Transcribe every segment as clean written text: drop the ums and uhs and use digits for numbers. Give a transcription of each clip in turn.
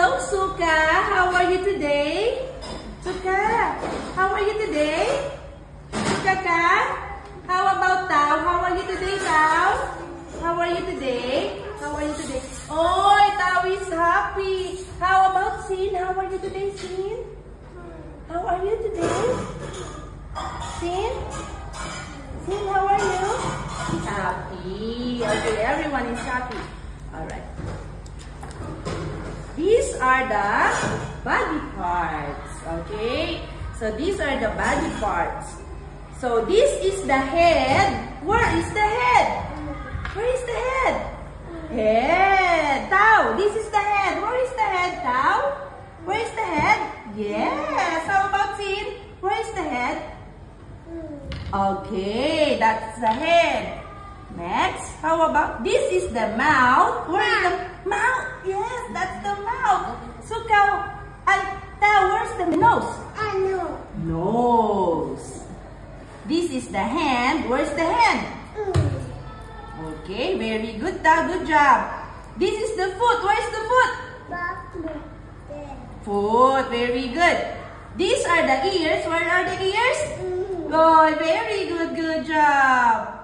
Hello, Suka. How are you today? Suka, how are you today? Suka, how about Tao? How are you today, Tao? How are you today? How are you today? Oh, Tao is happy. How about Sin? How are you today, Sin? How are you today? Sin? Sin, how are you? Happy. Okay, everyone is happy. Alright. These are the body parts. Okay? So these are the body parts. So this is the head. Where is the head? Where is the head? Head. Tao, this is the head. Where is the head, Tao? Where is the head? Yes. How about Sin? Where is the head? Okay, that's the head. Next, how about this is the mouth? Where is the mouth? Yes, that's the mouth. So, Tao, where's the nose? Nose. This is the hand. Where's the hand? Okay, very good, Tao. Good job. This is the foot. Where's the foot? Foot. Very good. These are the ears. Where are the ears? Oh, very good. Good job.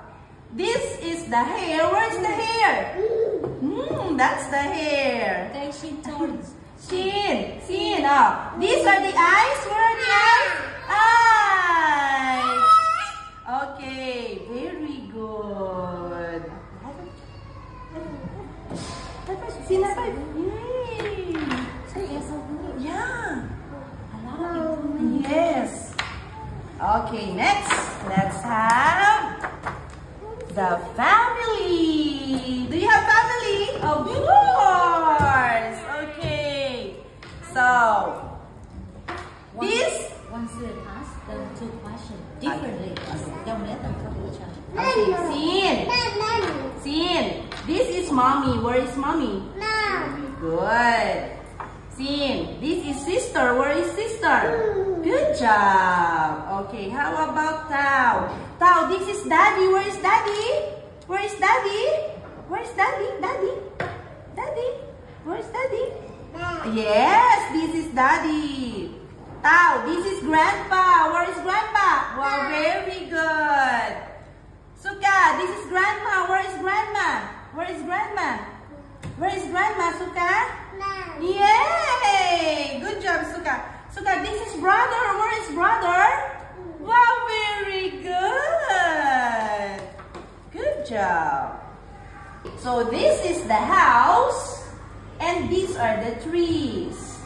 This is the hair. Where's the hair? That's the hair. Chin. Oh. These are the eyes. Where are the eyes? Eyes. Okay, very good. Chin, high five. Yeah. Yes. Okay, next. Let's have the family. Do you have family? Of course. Okay. So, this. Once you ask them two questions differently, don't let them talk to each other. Okay, Sin. This is mommy. Where is mommy? Very good. Sin. This is sister. Where is sister? Good job. Okay, how about Tao? Tao, this is daddy. Where is daddy? Where is daddy? Where is daddy? Daddy? Where is daddy? Yes, this is daddy. Tao, this is grandpa. Where is grandpa? Wow, very good. Suka, this is grandma. Where is grandma? Where is grandma? Where is grandma, Suka? Yay! Good job, Suka. Suka, this is brother. Where is brother? Wow, very good. Good job. So this is the house and these are the trees.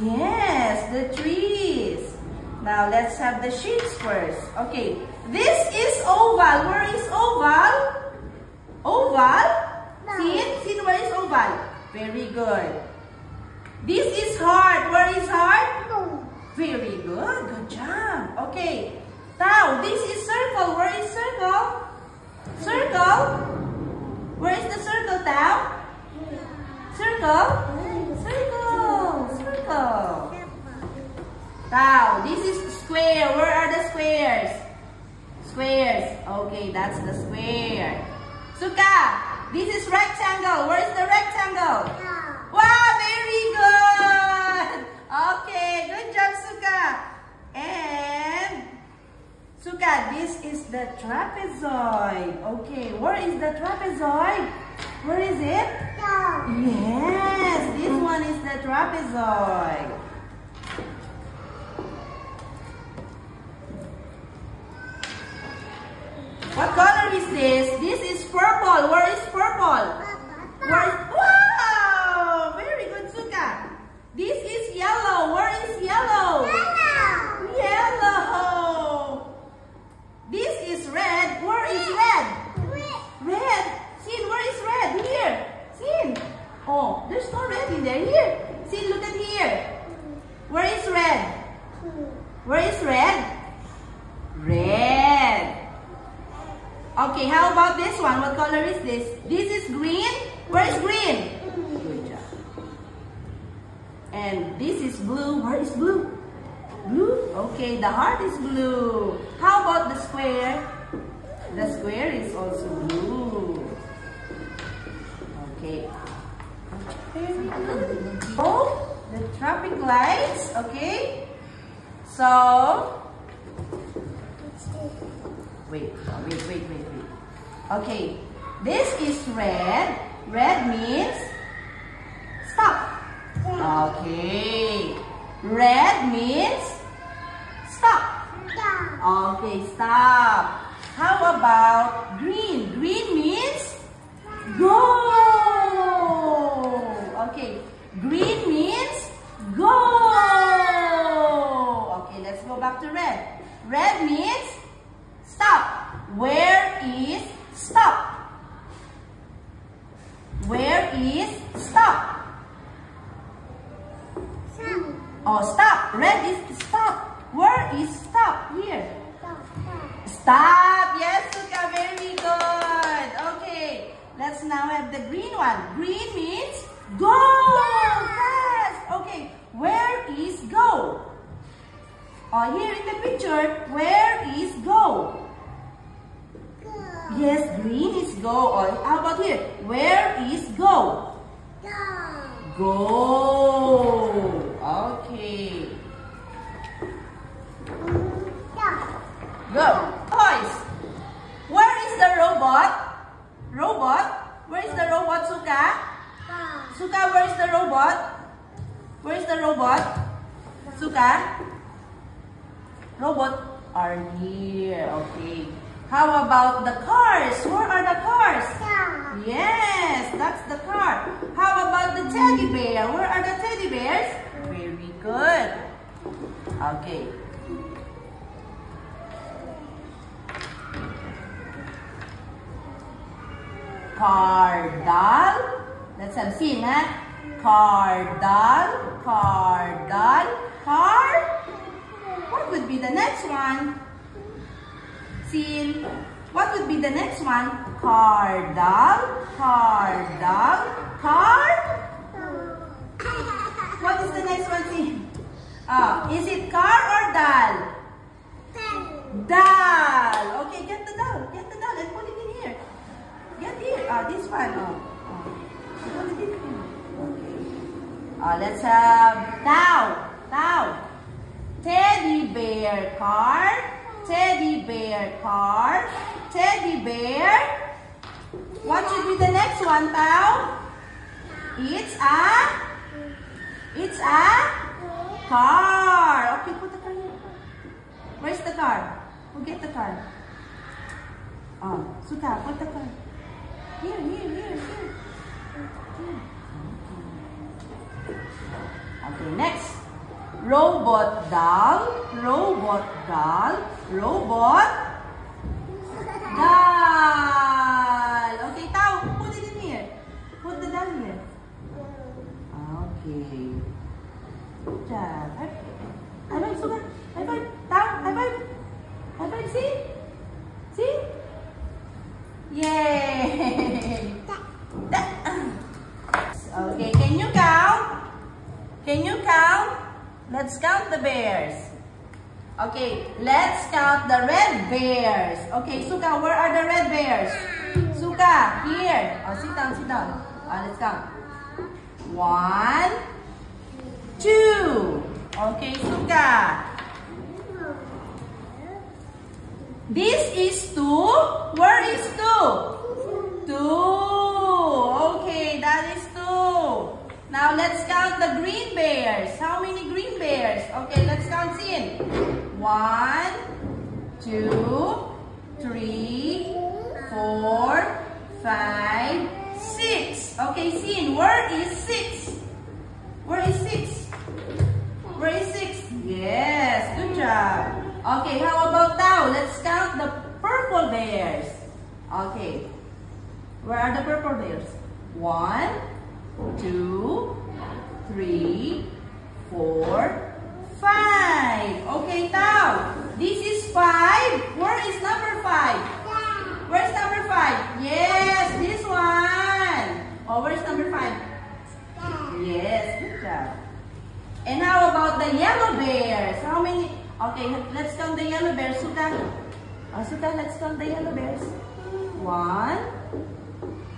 Yes, the trees. Now let's have the shapes first. Okay, this is oval. Where is oval? Oval? Sin, where is oval? Very good. This is heart. Where is heart? Very good. Good job. Okay. Tao, this is circle. Where is circle? Circle? Where is the circle, Tao? Circle? Circle. Tao, this is square. Where are the squares? Squares. Okay, that's the square. Suka, this is rectangle. Where is the rectangle? Wow, very good. Okay, good job, Suka. And Suka, this is the trapezoid. Okay, where is the trapezoid? Where is it? Yes, this one is the trapezoid. What color is this? This is purple. Where is purple? Where is, wow! Very good, Suka. This is yellow. Where is yellow? Yellow. This is red. Where is red? Red. Sin, where is red? Here. Sin. Oh, there's no red in there. Here. Sin, look at here. Where is red? Where is red? Red. Okay, how about this one? What color is this? This is green. Where is green? Good job. And this is blue. Where is blue? Blue? Okay, the heart is blue. How about the square? The square is also blue. Okay. Very good. Oh, the traffic lights. Okay. So, wait. Okay. This is red. Red means stop. Okay. Red means stop. Okay, stop. How about green? Green means go. Okay, green means go. Okay, let's go back to red. Red means stop. Where is stop? Where is stop? Oh, stop. Red is stop. Where is stop? Here. Stop. Yes, Suka. Very good. Okay. Let's now have the green one. Green means go. Fast. Okay. Where is go? Oh, here in the picture, where is go? Yes, green is go. Or how about here? Where is go? Go. Okay. Go. Toys. Where is the robot? Robot? Where is the robot, Suka? Suka, where is the robot? Where is the robot? Suka? Robot are here. Okay. How about the cars? Where are the cars? Yes, that's the car. How about the teddy bear? Where are the teddy bears? Very good. Okay. Car, doll. Let's have scene, huh? Car, doll, car, doll, car. What would be the next one? Scene. What would be the next one? Car, doll, car, doll, car. What is the next one, scene? Is it car or doll? Doll. Okay, get the doll. Get the doll and put it in here. Get here. This one. Put it in here. Okay. Let's have now. Now. Teddy bear car. Teddy bear car. Teddy bear. What should be the next one, Tao? It's a car. Okay, put the car here. Where's the car? Who get the car? Suka, put the car. Here. Okay, next. Robot doll, robot doll, robot doll. Okay, Tao, put it in here. Put the doll here. Okay. Good job. High five, Suka. High five. Tao, high five. High five, see? See? Yay! Okay, can you count? Can you count? Let's count the bears. Okay, let's count the red bears. Okay, Suka, where are the red bears? Suka, here. Sit down. Let's count. 1, 2. Okay, Suka. This is 2. Where is 2? 2. Okay, that is 2. Now, let's count the green bears. How many green bears? Okay, let's count in. 1, 2, 3, 4, 5, 6. Okay, Sin, where is 6? Where is 6? Where is 6? Yes, good job. Okay, how about now? Let's count the purple bears. Okay, where are the purple bears? 1, 2, 3, 4, 5. Okay, Tao. This is 5. Where is number 5? Where's number 5? Yes, this one. Oh, where's number 5? Yes, good job. And how about the yellow bears? How many? Okay, let's count the yellow bears. Suka. Suka, let's count the yellow bears. 1,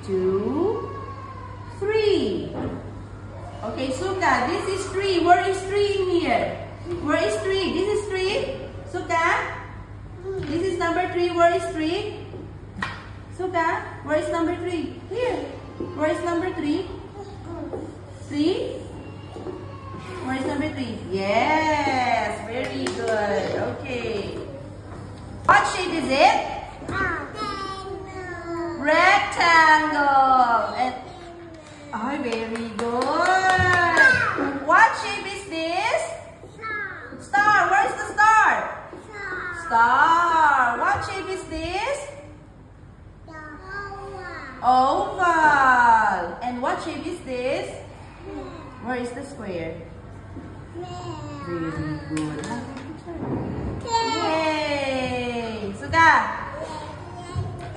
2, 3. Okay, Suka, this is 3. Where is 3 in here? Where is 3? This is 3. Suka, this is number 3. Where is 3? Suka, where is number 3? Here. Where is number 3? 3? Where is number 3? Yes, very good. Okay. What shape is it? Rectangle. And very good. What shape is this? Star. Where is the star? Star. What shape is this? Oval. And what shape is this? Where is the square? Very good. Yay! Suka.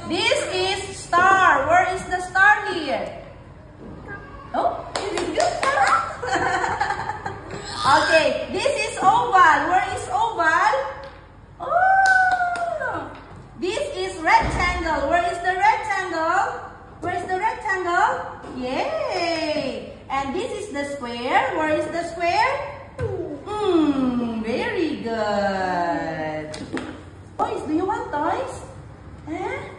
This is star. Where is the star here? Oh, this is good. Okay, this is oval. Where is oval? Oh, this is rectangle. Where is the rectangle? Where is the rectangle? Yay! And this is the square. Where is the square? Very good. Toys, do you want toys?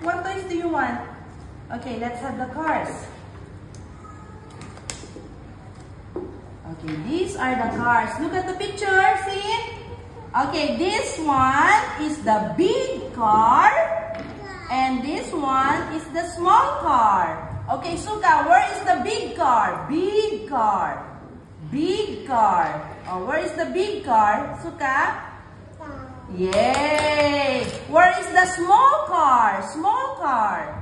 What toys do you want? Okay, let's have the cars. Okay, these are the cars. Look at the picture, see? Okay, this one is the big car. And this one is the small car. Okay, Suka, where is the big car? Big car. Big car. Oh, where is the big car, Suka? Yay! Where is the small car? Small car.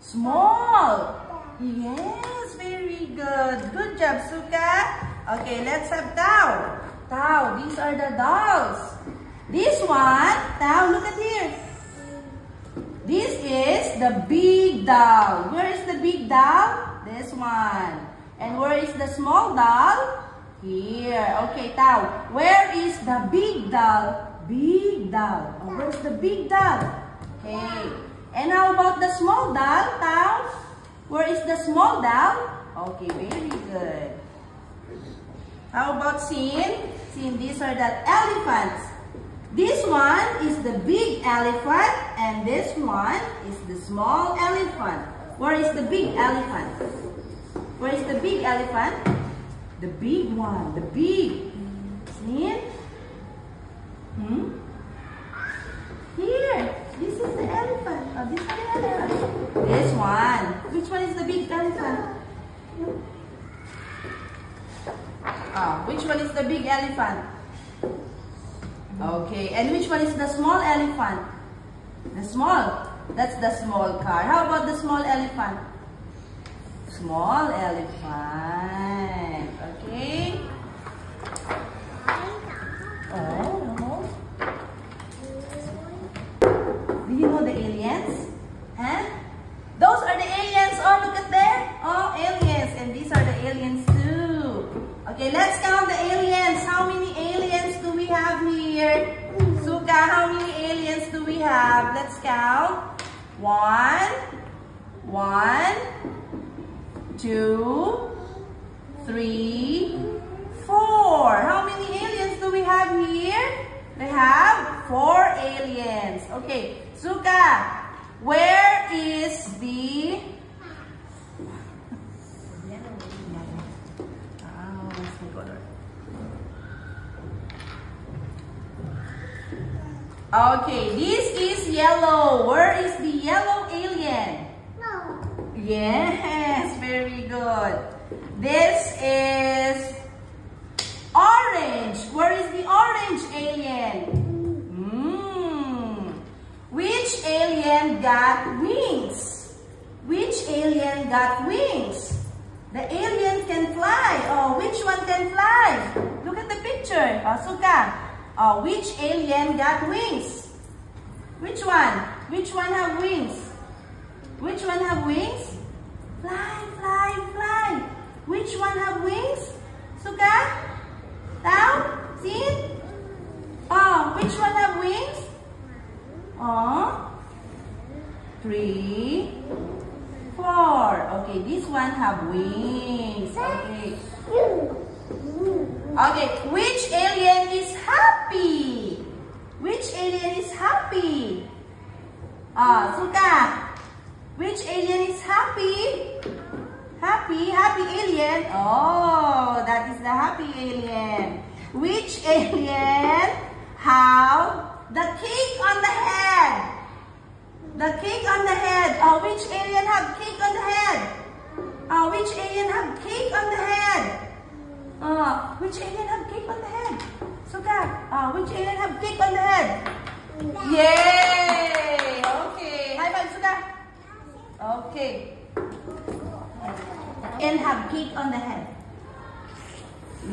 Small. Yes, very good. Good job, Suka. Okay, let's have Tao. Tao, these are the dolls. This one, Tao, look at here. This is the big doll. Where is the big doll? This one. And where is the small doll? Here. Okay, Tao. Where is the big doll? Big doll. Oh, where's the big doll? Okay. And how about the small doll, Tao? Where is the small doll? Okay, very good. How about Sin? Sin, these are the elephants. This one is the big elephant and this one is the small elephant. Where is the big elephant? Where is the big elephant? The big one, the big. See? Here, this is the elephant. Oh, this is the elephant. This one. Which one is the big elephant? Which one is the big elephant? Okay, and which one is the small elephant? The small. That's the small car. How about the small elephant? Small elephant. Okay. Oh. Do you know the aliens? Huh? Those are the aliens. Oh, look at there. Oh, aliens. And these are the aliens too. Okay, let's count the aliens. How many aliens do we have here? Suka, how many aliens do we have? Let's count. 1, 2, 3, 4. How many aliens do we have here? We have 4 aliens. Okay, Suka, where is the... Okay, this is yellow. Where is the yellow alien? No. Yes, very good. This is orange. Where is the orange alien? Which alien got wings? Which alien got wings? The alien can fly. Oh, which one can fly? Look at the picture. Suka. Which alien got wings? Which one? Which one have wings? Which one have wings? Fly, fly, fly. Which one have wings? Suka? Down? See? Which one have wings? 3, 4. Okay, this one have wings. Okay. Okay, which alien is happy? Which alien is happy? Suka. Which alien is happy? Happy alien. Oh, that is the happy alien. Which alien have the cake on the head? The cake on the head. Which alien have cake on the head? Which alien have cake on the head? Which alien have cake on the head? Suka. Which alien have cake on the head? Yay! Okay. High five, Suka. Okay. And have cake on the head.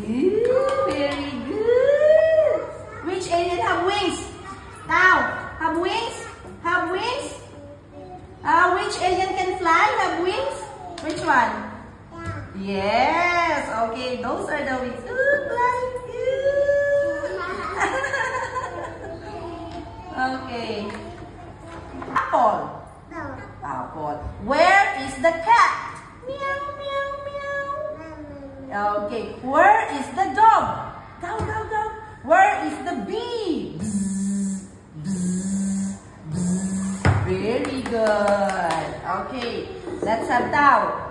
Ooh, very good. Which alien have wings? Now, have wings? Have wings? Which alien can fly? Have wings? Which one? Yes. Okay, those are the wings. Ooh, flying. Okay. Apple. Apple. Where is the cat? Meow, meow, meow. Okay. Where is the dog? Go, go, go. Where is the bee? Bzz, bzz, bzz. Very good. Okay. Let's have Tao.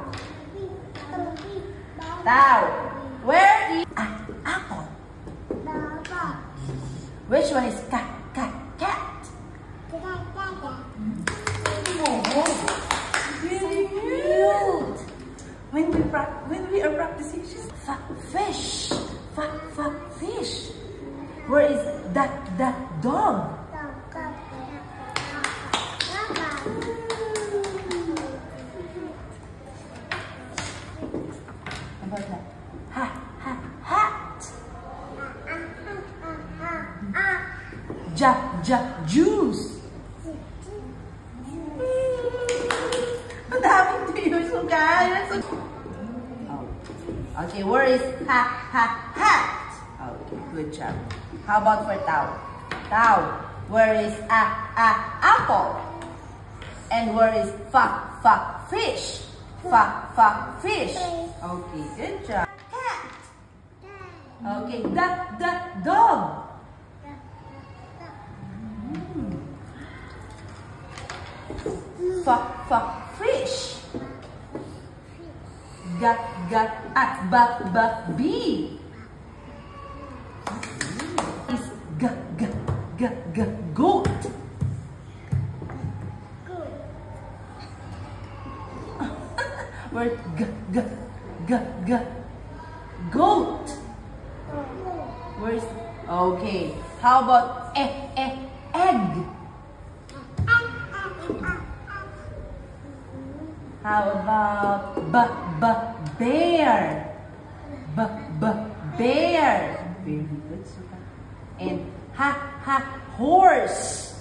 Tao. Where is apple? Which one is cat? Cat. Very cute. When we are practicing, she's fish. Fish. Where is that dog? How about that? Hat. Juice. Ang daming tuyo, Suka. Okay, where is hat? Okay, good job. How about for Tao? Tao, where is apple? And where is fish? Fish. Okay, good job. Cat. Okay, the dog. Fish. Bee. Is goat. Where goat. Where's okay? How about egg? How about bear? Bear. Very good, Suka. And horse.